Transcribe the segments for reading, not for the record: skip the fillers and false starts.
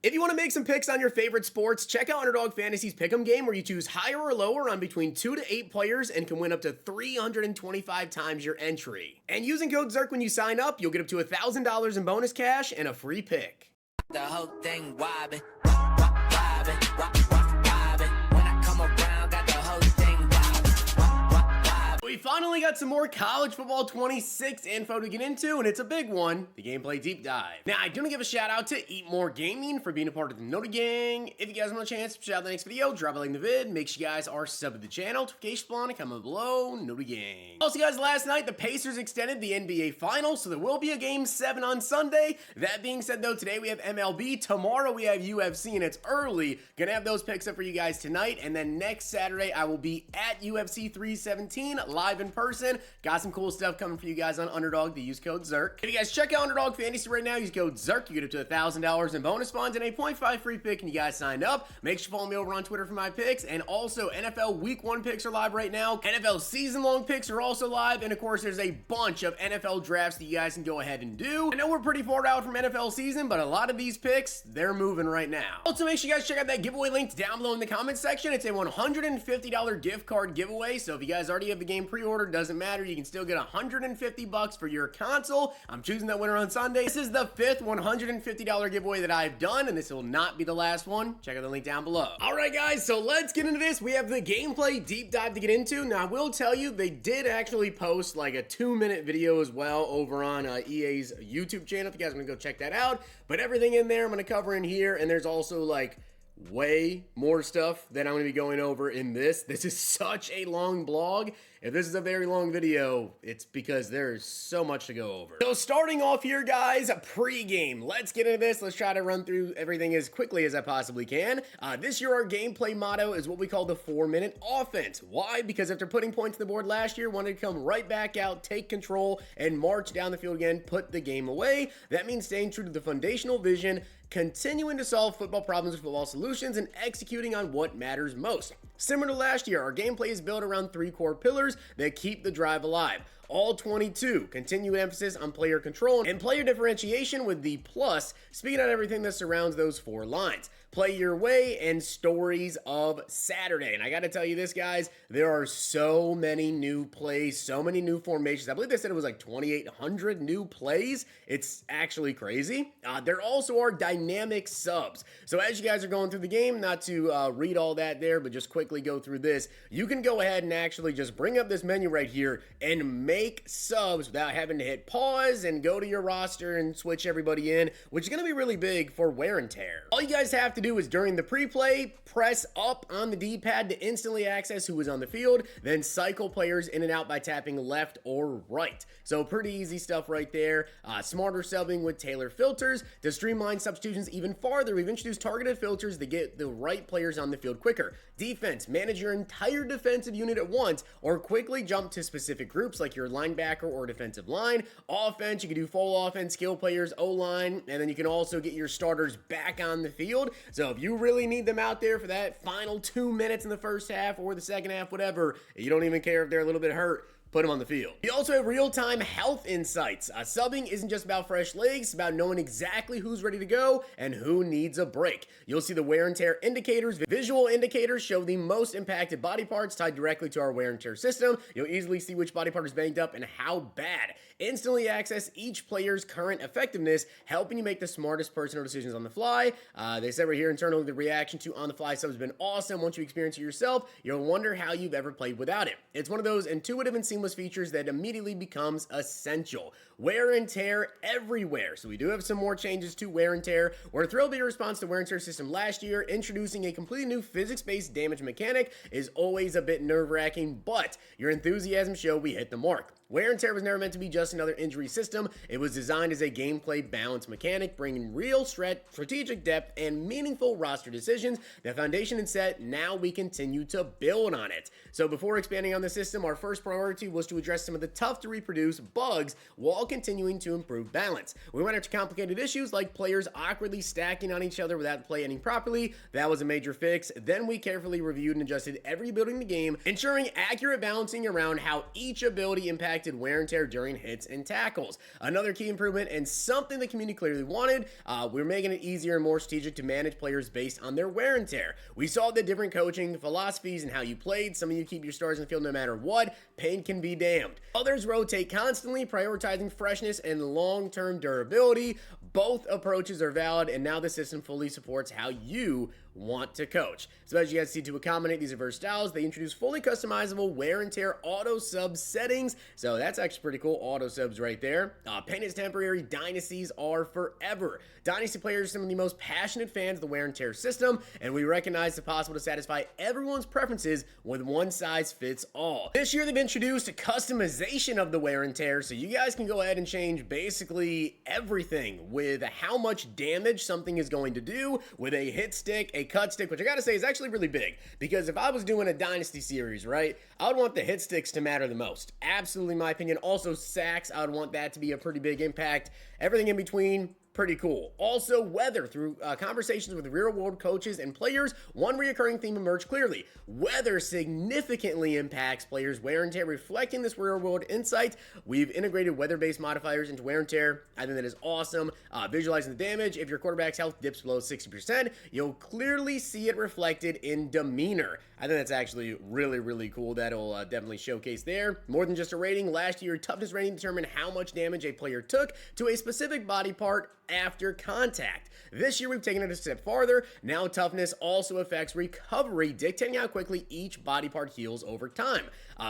If you want to make some picks on your favorite sports, check out Underdog Fantasy's Pick'em game where you choose higher or lower on between 2 to 8 players and can win up to 325 times your entry. And using code ZERK when you sign up, you'll get up to $1,000 in bonus cash and a free pick. The whole thing wobbin', wobbin', wobbin'. When I come around, got the whole thing wobbin'. We finally got some more college football 26 info to get into, and it's a big one, the gameplay deep dive. Now, I do want to give a shout out to Eat More Gaming for being a part of the Nota Gang. If you guys want a chance to shout out the next video, drop a like in the vid. Make sure you guys are subbed to the channel. Notification bell and comment below, Nota Gang. Also, guys, last night, the Pacers extended the NBA Finals, so there will be a Game 7 on Sunday. That being said, though, today we have MLB. Tomorrow we have UFC, and it's early. Gonna have those picks up for you guys tonight, and then next Saturday, I will be at UFC 317 live in person. Got some cool stuff coming for you guys on Underdog. Use code ZERK. If you guys check out Underdog Fantasy right now, use code ZERK. You get up to $1,000 in bonus funds and a 0.5 free pick, and you guys signed up. Make sure you follow me over on Twitter for my picks. And also, NFL Week 1 picks are live right now. NFL season-long picks are also live. And of course, there's a bunch of NFL drafts that you guys can go ahead and do. I know we're pretty far out from NFL season, but a lot of these picks, they're moving right now. Also, make sure you guys check out that giveaway link down below in the comment section. It's a $150 gift card giveaway. So if you guys already have the game pre-ordered, doesn't matter. You can still get $150 for your console. I'm choosing that winner on Sunday. This is the 5th $150 giveaway that I've done, and this will not be the last one. Check out the link down below. All right, guys, so let's get into this. We have the gameplay deep dive to get into. Now, I will tell you, they did actually post like a 2-minute video as well over on EA's YouTube channel. If you guys want to go check that out. But everything in there I'm going to cover in here, and there's also like way more stuff that I'm going to be going over in this. This is such a long blog. If this is a very long video, it's because there's so much to go over. So starting off here, guys, pre-game. Let's get into this. Let's try to run through everything as quickly as I possibly can. This year, our gameplay motto is what we call the 4-minute offense. Why? Because after putting points on the board last year, wanted to come right back out, take control, and march down the field again, put the game away. That means staying true to the foundational vision, continuing to solve football problems with football solutions, and executing on what matters most. Similar to last year, our gameplay is built around 3 core pillars that keep the drive alive. All 22, continued emphasis on player control and player differentiation with the plus, speaking out everything that surrounds those 4 lines. Play your way and stories of Saturday. And I got to tell you this, guys, there are so many new plays, so many new formations. I believe they said it was like 2,800 new plays. It's actually crazy. There also are dynamic subs. So as you guys are going through the game, not to read all that there, but just quickly go through this, you can go ahead and actually just bring up this menu right here and make subs without having to hit pause and go to your roster and switch everybody in, which is going to be really big for wear and tear. All you guys have to do is during the pre-play, press up on the D-pad to instantly access who is on the field, then cycle players in and out by tapping left or right. So pretty easy stuff right there. Smarter subbing with tailored filters. To streamline substitutions even farther, we've introduced targeted filters to get the right players on the field quicker. Defense, manage your entire defensive unit at once or quickly jump to specific groups like your linebacker or defensive line. Offense, you can do full offense, skill players, O-line, and then you can also get your starters back on the field. So if you really need them out there for that final 2 minutes in the first half or the second half, whatever, you don't even care if they're a little bit hurt, put them on the field. We also have real-time health insights. Subbing isn't just about fresh legs, it's about knowing exactly who's ready to go and who needs a break. You'll see the wear and tear indicators. Visual indicators show the most impacted body parts tied directly to our wear and tear system. You'll easily see which body part is banged up and how bad. Instantly access each player's current effectiveness, helping you make the smartest personal decisions on the fly. They said right here internally, the reaction to on-the-fly subs has been awesome. Once you experience it yourself, you'll wonder how you've ever played without it. It's one of those intuitive and seamless features that immediately becomes essential. Wear and tear everywhere. So we do have some more changes to wear and tear. We're thrilled with your response to wear and tear system last year. Introducing a completely new physics-based damage mechanic is always a bit nerve-wracking, but your enthusiasm showed we hit the mark. Wear and tear was never meant to be just another injury system. It was designed as a gameplay balance mechanic, bringing real strategic depth and meaningful roster decisions. The foundation is set, now we continue to build on it. So before expanding on the system, our first priority was to address some of the tough to reproduce bugs while continuing to improve balance. We went after complicated issues like players awkwardly stacking on each other without the play ending properly. That was a major fix. Then we carefully reviewed and adjusted every ability in the game, ensuring accurate balancing around how each ability impacts impacted wear and tear during hits and tackles. Another key improvement and something the community clearly wanted, we're making it easier and more strategic to manage players based on their wear and tear. We saw the different coaching philosophies and how you played. Some of you keep your stars in the field no matter what. Pain can be damned. Others rotate constantly, prioritizing freshness and long-term durability. Both approaches are valid, and now the system fully supports how you want to coach. So as you guys see, to accommodate these diverse styles, they introduce fully customizable wear and tear auto sub settings. So that's actually pretty cool. Auto subs right there. Pain is temporary. Dynasties are forever. Dynasty players are some of the most passionate fans of the wear and tear system, and we recognize it's possible to satisfy everyone's preferences with one size fits all. This year they've introduced a customization of the wear and tear, so you guys can go ahead and change basically everything with how much damage something is going to do with a hit stick, a cut stick, which I gotta say is actually really big, because if I was doing a dynasty series, right, I would want the hit sticks to matter the most. Absolutely my opinion. Also sacks, I would want that to be a pretty big impact. Everything in between, pretty cool. Also, weather. Through conversations with real-world coaches and players, one recurring theme emerged clearly. Weather significantly impacts players' wear and tear. Reflecting this real-world insight, we've integrated weather-based modifiers into wear and tear. I think that is awesome. Visualizing the damage. If your quarterback's health dips below 60%, you'll clearly see it reflected in demeanor. I think that's actually really, really cool. That'll definitely showcase there. More than just a rating, last year, toughness rating determined how much damage a player took to a specific body part after contact. This year, we've taken it a step farther. Now, toughness also affects recovery, dictating how quickly each body part heals over time.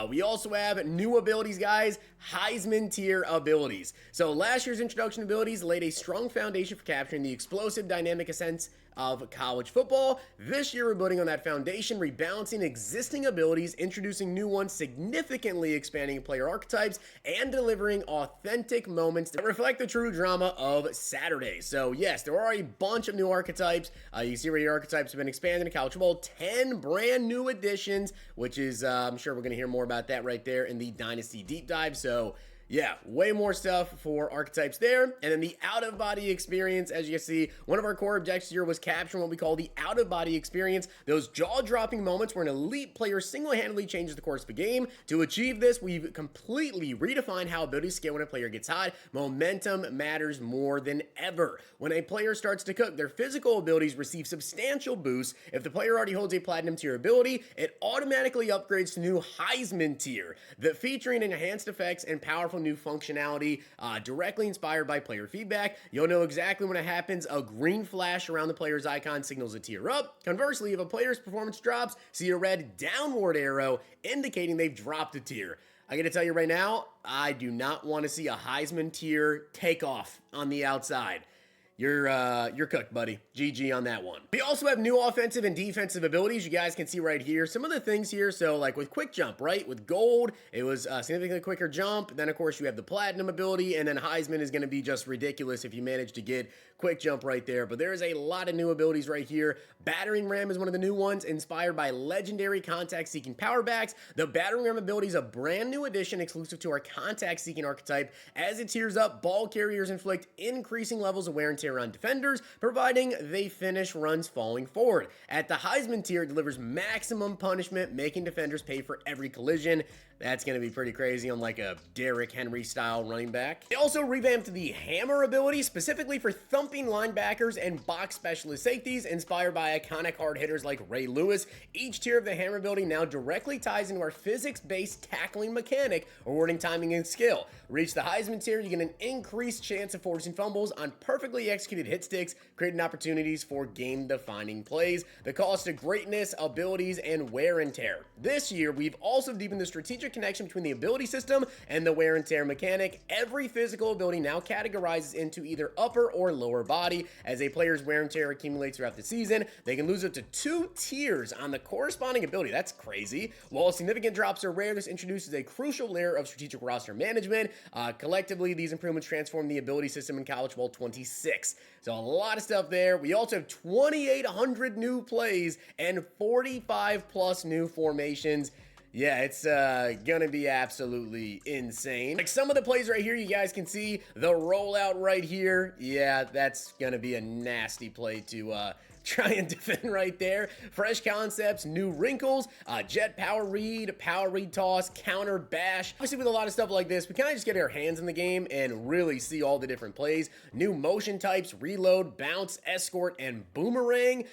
We also have new abilities, guys, Heisman tier abilities. So last year's introduction abilities laid a strong foundation for capturing the explosive dynamic ascents of college football. This year, we're building on that foundation, rebalancing existing abilities, introducing new ones, significantly expanding player archetypes, and delivering authentic moments that reflect the true drama of Saturday. So yes, there are a bunch of new archetypes. You see right here, archetypes have been expanded in college football, 10 brand new additions, which is, I'm sure we're going to hear more about that right there in the Dynasty Deep Dive. So yeah, way more stuff for archetypes there. And then the out-of-body experience, as you can see, one of our core objectives here was capturing what we call the out-of-body experience, those jaw-dropping moments where an elite player single-handedly changes the course of a game. To achieve this, we've completely redefined how abilities scale when a player gets hot. Momentum matters more than ever. When a player starts to cook, their physical abilities receive substantial boosts. If the player already holds a platinum tier ability, it automatically upgrades to new Heisman tier, that featuring enhanced effects and powerful new functionality directly inspired by player feedback. You'll know exactly when it happens. A green flash around the player's icon signals a tier up. Conversely, if a player's performance drops, see a red downward arrow indicating they've dropped a tier. I gotta tell you right now, I do not want to see a Heisman tier takeoff on the outside. You're cooked, buddy. GG on that one. We also have new offensive and defensive abilities. You guys can see right here some of the things here. So like with quick jump, right? With gold, it was a significantly quicker jump. Then of course you have the platinum ability, and then Heisman is going to be just ridiculous if you manage to get quick jump right there. But there's a lot of new abilities right here. Battering ram is one of the new ones, inspired by legendary contact seeking power backs. The battering ram ability is a brand new addition exclusive to our contact seeking archetype. As it tiers up, ball carriers inflict increasing levels of wear and tear on defenders, providing they finish runs falling forward. At the Heisman tier, it delivers maximum punishment, making defenders pay for every collision. That's going to be pretty crazy on like a Derrick Henry style running back. They also revamped the hammer ability specifically for thumping linebackers and box specialist safeties, inspired by iconic hard hitters like Ray Lewis. Each tier of the hammer ability now directly ties into our physics-based tackling mechanic, awarding timing and skill. Reach the Heisman tier, you get an increased chance of forcing fumbles on perfectly executed hit sticks, creating opportunities for game-defining plays. The cost of greatness, abilities, and wear and tear. This year, we've also deepened the strategic connection between the ability system and the wear and tear mechanic. Every physical ability now categorizes into either upper or lower body. As a player's wear and tear accumulates throughout the season, they can lose up to 2 tiers on the corresponding ability. That's crazy. While significant drops are rare, this introduces a crucial layer of strategic roster management. Collectively, these improvements transform the ability system in College Football 26. So a lot of stuff there. We also have 2,800 new plays and 45 plus new formations. Yeah, it's gonna be absolutely insane. Like some of the plays right here, you guys can see the rollout right here. Yeah, that's gonna be a nasty play to try and defend right there. Fresh concepts, new wrinkles, jet power read toss, counter bash. Obviously with a lot of stuff like this, we kind of just get our hands in the game and really see all the different plays. New motion types, reload, bounce, escort, and boomerang.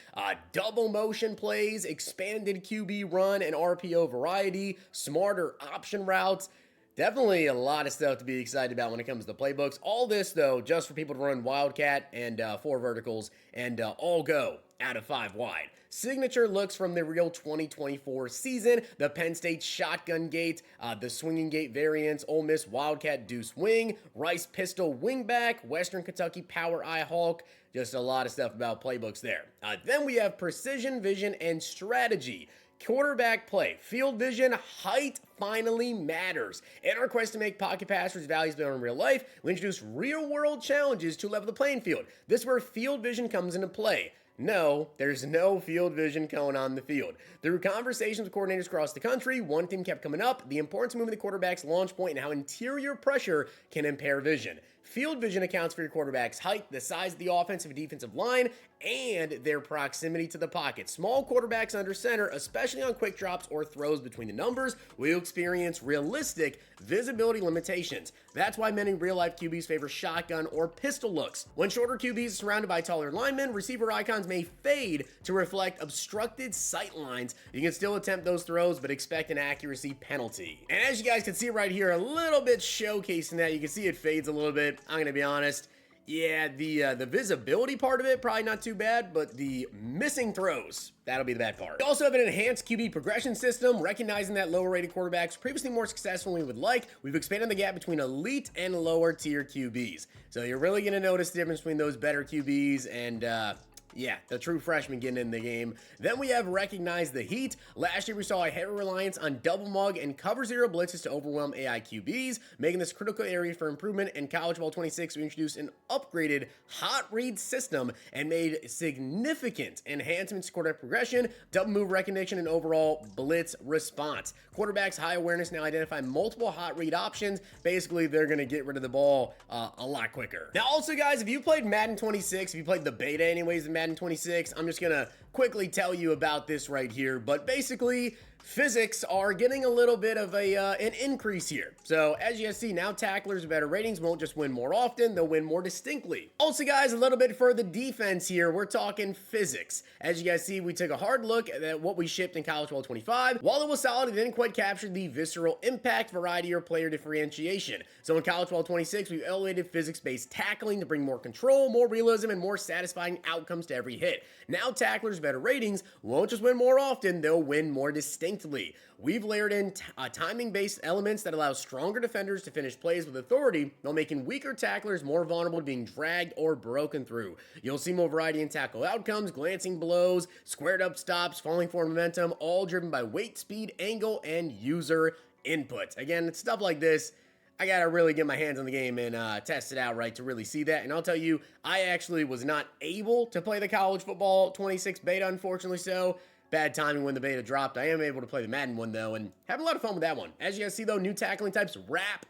Double motion plays, expanded QB run and RPO variety, smarter option routes. Definitely a lot of stuff to be excited about when it comes to playbooks. All this, though, just for people to run Wildcat and 4 verticals and all go out of 5 wide. Signature looks from the real 2024 season, the Penn State shotgun gate, the swinging gate variants, Ole Miss Wildcat deuce wing, Rice pistol wingback, Western Kentucky power eye hawk. Just a lot of stuff about playbooks there. Then we have precision, vision, and strategy. Quarterback play, field vision, height finally matters. In our quest to make pocket passers values better in real life, we introduce real-world challenges to level the playing field. This is where field vision comes into play. No, there's no field vision going on the field. Through conversations with coordinators across the country, one theme kept coming up: the importance of moving the quarterback's launch point and how interior pressure can impair vision. Field vision accounts for your quarterback's height, the size of the offensive and defensive line, and their proximity to the pocket. Small quarterbacks under center, especially on quick drops or throws between the numbers, will experience realistic visibility limitations. That's why many real-life QBs favor shotgun or pistol looks. When shorter QBs are surrounded by taller linemen, receiver icons may fade to reflect obstructed sight lines. You can still attempt those throws, but expect an accuracy penalty. And as you guys can see right here, a little bit showcasing that, you can see it fades a little bit. I'm gonna be honest. Yeah, the visibility part of it, probably not too bad, but the missing throws, that'll be the bad part. We also have an enhanced QB progression system, recognizing that lower rated quarterbacks were previously more successful than we would like. We've expanded the gap between elite and lower tier QBs. So you're really gonna notice the difference between those better QBs and yeah, the true freshman getting in the game. Then we have Recognize the Heat. Last year we saw a heavy reliance on double mug and cover zero blitzes to overwhelm AI QBs, making this a critical area for improvement. In College Ball 26, we introduced an upgraded hot read system and made significant enhancements to quarterback progression, double move recognition, and overall blitz response. Quarterbacks' high awareness now identify multiple hot read options. Basically, they're going to get rid of the ball a lot quicker. Now, also, guys, if you played Madden 26, if you played the beta anyways in Madden 26, I'm just gonna quickly tell you about this right here. But basically, physics are getting a little bit of an increase here. So as you guys see, now tacklers with better ratings won't just win more often, they'll win more distinctly. Also, guys, a little bit for the defense here, we're talking physics. As you guys see, we took a hard look at what we shipped in College Ball 25. While it was solid, it didn't quite capture the visceral impact, variety, or player differentiation. So in College Ball 26, we elevated physics-based tackling to bring more control, more realism, and more satisfying outcomes to every hit. Now tacklers with better ratings won't just win more often, they'll win more distinctly. We've layered in timing-based elements that allow stronger defenders to finish plays with authority, while making weaker tacklers more vulnerable to being dragged or broken through. You'll see more variety in tackle outcomes, glancing blows, squared up stops, falling forward momentum, all driven by weight, speed, angle, and user input. Again, it's stuff like this I gotta really get my hands on the game and test it out right to really see that. And I'll tell you, I actually was not able to play the College Football 26 beta, unfortunately so. Bad timing when the beta dropped. I am able to play the Madden one, though, and having a lot of fun with that one. As you guys see, though, new tackling types, wrap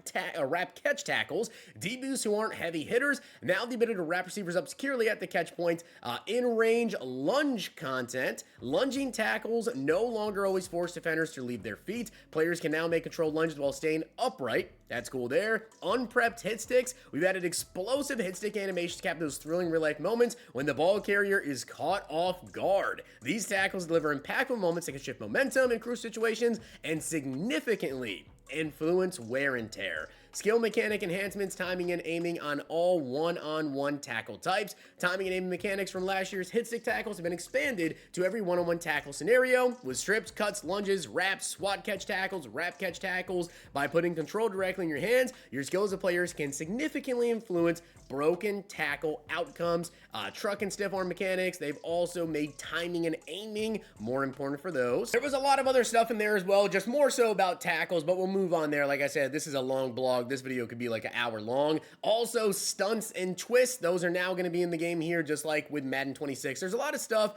catch tackles, DBs who aren't heavy hitters, now the ability to wrap receivers up securely at the catch point, in-range lunge content, lunging tackles no longer always force defenders to leave their feet. Players can now make controlled lunges while staying upright. That's cool there. Unprepped hit sticks. We've added explosive hit stick animations to capture those thrilling real-life moments when the ball carrier is caught off guard. These tackles deliver impactful moments that can shift momentum in crucial situations and significantly influence wear and tear. Skill mechanic enhancements, timing and aiming on all one-on-one tackle types. Timing and aiming mechanics from last year's hit stick tackles have been expanded to every one-on-one tackle scenario with strips, cuts, lunges, wraps, swat catch tackles, wrap catch tackles. By putting control directly in your hands, your skill as a player can significantly influence broken tackle outcomes. Truck and stiff arm mechanics, they've also made timing and aiming more important for those. There was a lot of other stuff in there as well, just more so about tackles, but we'll move on there. Like I said, this is a long blog vlog. This video could be like an hour long. Also, stunts and twists, those are now going to be in the game here, just like with Madden 26. There's a lot of stuff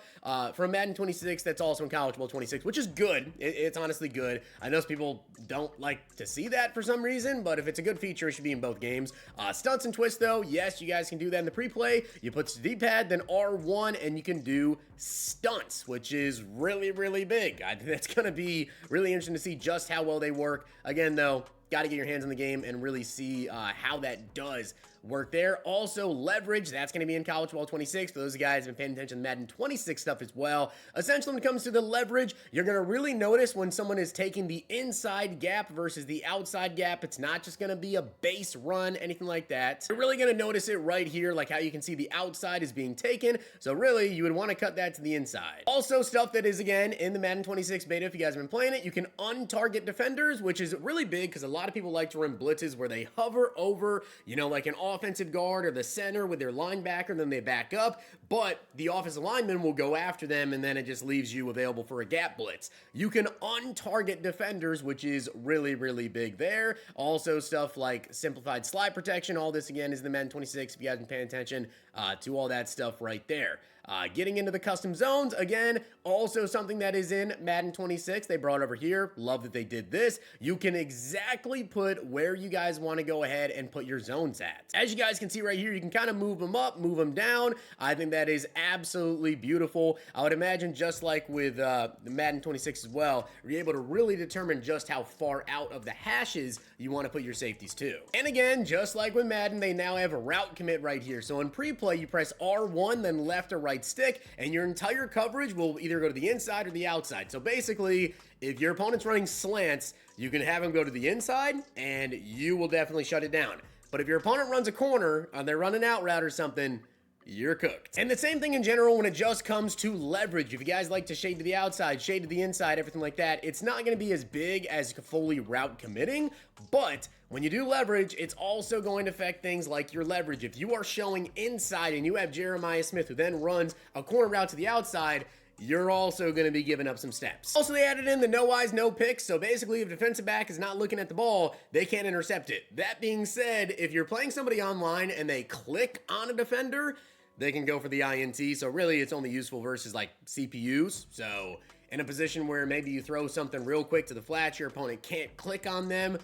from Madden 26 that's also in College Football 26, which is good. It's honestly good. I know some people don't like to see that for some reason, but if it's a good feature, it should be in both games. Stunts and twists, though, yes, you guys can do that in the pre-play. You put the D-pad, then R1, and you can do stunts, which is really, really big. I think that's going to be really interesting to see just how well they work. Again, though, got to get your hands in the game and really see how that does work there. Also, leverage, that's going to be in College Football 26. For those guys who have been paying attention to Madden 26 stuff as well. Essentially, when it comes to the leverage, you're going to really notice when someone is taking the inside gap versus the outside gap. It's not just going to be a base run, anything like that. You're really going to notice it right here, like how you can see the outside is being taken. So really, you would want to cut that to the inside. Also, stuff that is, again, in the Madden 26 beta, if you guys have been playing it, you can untarget defenders, which is really big because a lot of people like to run blitzes where they hover over, you know, like an offensive guard or the center with their linebacker, then they back up, but the offensive lineman will go after them, and then it just leaves you available for a gap blitz. You can untarget defenders, which is really, really big there. Also, stuff like simplified slide protection, all this, again, is in the Madden 26, if you guys have been paying attention to all that stuff right there. Getting into the custom zones, again, also something that is in Madden 26. They brought it over here. Love that they did this. You can exactly put where you guys want to go ahead and put your zones at. As you guys can see right here, you can kind of move them up, move them down. I think that is absolutely beautiful. I would imagine just like with the Madden 26 as well, you're able to really determine just how far out of the hashes you want to put your safeties too. And again, just like with Madden, they now have a route commit right here. So in pre-play, you press R1, then left or right stick, and your entire coverage will either go to the inside or the outside. So basically, if your opponent's running slants, you can have them go to the inside, and you will definitely shut it down. But if your opponent runs a corner, and they're running out route or something, you're cooked. And the same thing in general when it just comes to leverage. If you guys like to shade to the outside, shade to the inside, everything like that, it's not going to be as big as fully route committing, but when you do leverage, it's also going to affect things like your leverage. If you are showing inside and you have Jeremiah Smith who then runs a corner route to the outside, you're also going to be giving up some steps. Also, they added in the no eyes, no picks. So basically, if a defensive back is not looking at the ball, they can't intercept it. That being said, if you're playing somebody online and they click on a defender, they can go for the INT. So really, it's only useful versus like CPUs. So in a position where maybe you throw something real quick to the flat, your opponent can't click on them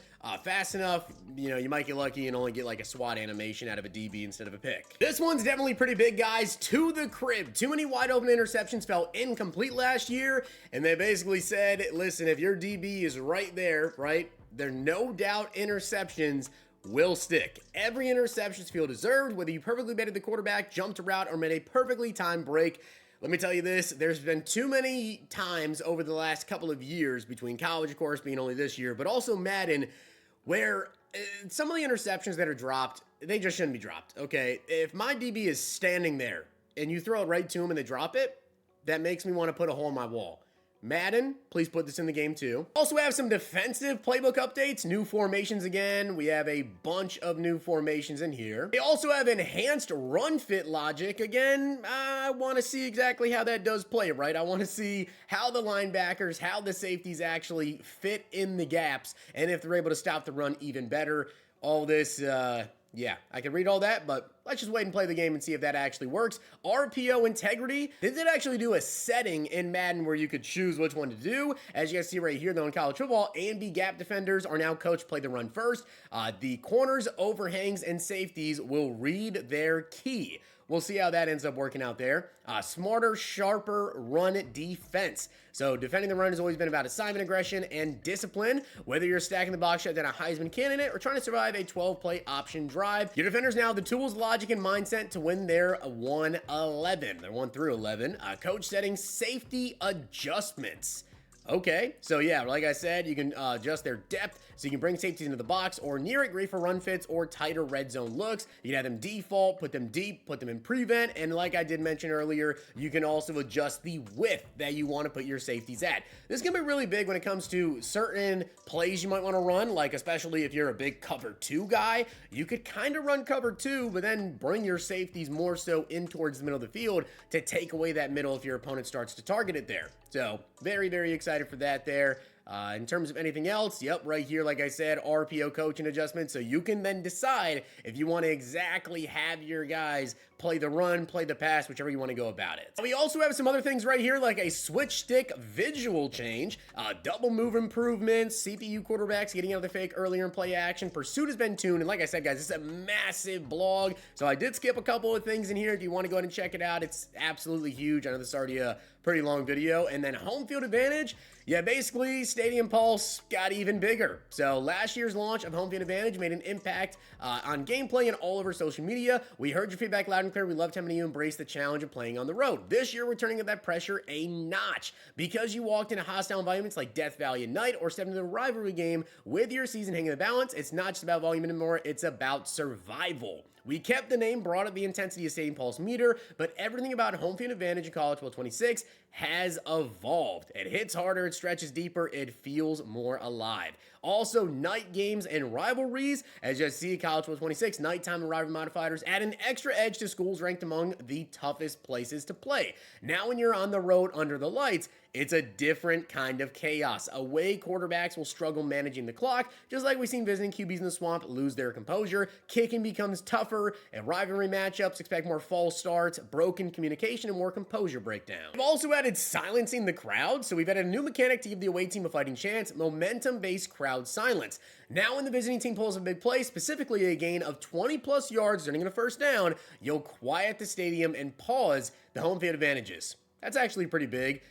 fast enough, you know, you might get lucky and only get like a SWAT animation out of a DB instead of a pick. This one's definitely pretty big, guys. To the crib. Too many wide open interceptions felt incomplete last year, and they basically said, listen, if your DB is right there, right, there no doubt interceptions will stick. Every interception feel deserved, whether you perfectly baited the quarterback, jumped a route, or made a perfectly timed break. Let me tell you this, there's been too many times over the last couple of years, between college, of course, being only this year, but also Madden, where some of the interceptions that are dropped, they just shouldn't be dropped, okay? If my DB is standing there and you throw it right to him and they drop it, that makes me want to put a hole in my wall. Madden, please put this in the game too. Also, we have some defensive playbook updates, new formations again. We have a bunch of new formations in here. We also have enhanced run fit logic. Again, I want to see exactly how that does play, right? I want to see how the linebackers, how the safeties actually fit in the gaps, and if they're able to stop the run even better. All this, yeah, I can read all that, but let's just wait and play the game and see if that actually works. RPO integrity. They did actually do a setting in Madden where you could choose which one to do. As you guys see right here, though, in college football, A and B gap defenders are now coached play the run first. The corners, overhangs, and safeties will read their key. We'll see how that ends up working out there. Smarter, sharper run defense. So defending the run has always been about assignment aggression and discipline. Whether you're stacking the box shut down a Heisman candidate or trying to survive a 12-play option drive, your defenders now have the tools, logic, and mindset to win their 1-11. They're 1 through 11. Coach setting safety adjustments. Okay, so yeah, like I said, you can adjust their depth, so you can bring safeties into the box or near it, great for run fits or tighter red zone looks. You can have them default, put them deep, put them in prevent, and like I did mention earlier, you can also adjust the width that you want to put your safeties at. This is going to be really big when it comes to certain plays you might want to run, like especially if you're a big cover 2 guy, you could kind of run cover 2, but then bring your safeties more so in towards the middle of the field to take away that middle if your opponent starts to target it there. So very, very excited for that there. In terms of anything else, yep, right here, like I said, RPO coaching adjustments, so you can then decide if you want to exactly have your guys play the run, play the pass, whichever you want to go about it. We also have some other things right here, like a switch stick visual change, double move improvements, CPU quarterbacks getting out of the fake earlier in play action, pursuit has been tuned, and like I said, guys, this is a massive blog, so I did skip a couple of things in here. If you want to go ahead and check it out, it's absolutely huge. I know this is already a pretty long video. And then Homefield Advantage, yeah, basically Stadium Pulse got even bigger. So last year's launch of Homefield Advantage made an impact on gameplay and all over social media. We heard your feedback loud and clear. We loved how many of you embraced the challenge of playing on the road. This year, we're turning up that pressure a notch. Because you walked into hostile environments like Death Valley at night or stepped into a rivalry game with your season hanging in the balance, it's not just about volume anymore, it's about survival. We kept the name, brought up the intensity of Stadium Pulse meter, but everything about Homefield Advantage in College Football 26 has evolved. It hits harder, it stretches deeper, it feels more alive. Also, night games and rivalries, as you see College Football 26, nighttime and rivalry modifiers add an extra edge to schools ranked among the toughest places to play. Now when you're on the road under the lights, it's a different kind of chaos. Away quarterbacks will struggle managing the clock, just like we've seen visiting QBs in the swamp lose their composure. Kicking becomes tougher, and rivalry matchups expect more false starts, broken communication, and more composure breakdown. We've also added silencing the crowd, so we've added a new mechanic to give the away team a fighting chance, momentum-based crowd silence. Now when the visiting team pulls a big play, specifically a gain of 20+ yards turning into a first down, you'll quiet the stadium and pause the home field advantages. That's actually pretty big.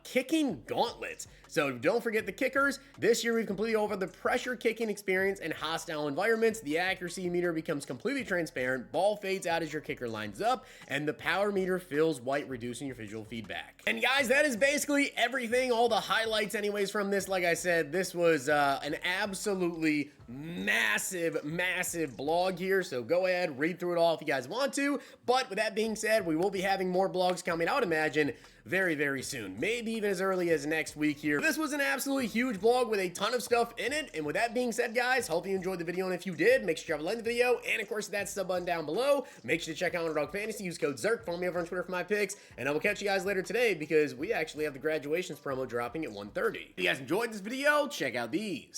Kicking gauntlets. So don't forget the kickers. This year we've completely over the pressure kicking experience in hostile environments. The accuracy meter becomes completely transparent. Ball fades out as your kicker lines up, and the power meter fills white, reducing your visual feedback. And guys, that is basically everything. All the highlights anyways from this. Like I said, this was an absolutely massive blog here. So go ahead, read through it all if you guys want to. But with that being said, we will be having more blogs coming, I would imagine, very soon. Maybe even as early as next week here. This was an absolutely huge blog with a ton of stuff in it. And with that being said, guys, hope you enjoyed the video. And if you did, make sure you like the video. And of course, that sub button down below. Make sure to check out Underdog Fantasy. Use code ZERK. Follow me over on Twitter for my picks. And I will catch you guys later today because we actually have the graduations promo dropping at 1:30. If you guys enjoyed this video, check out these.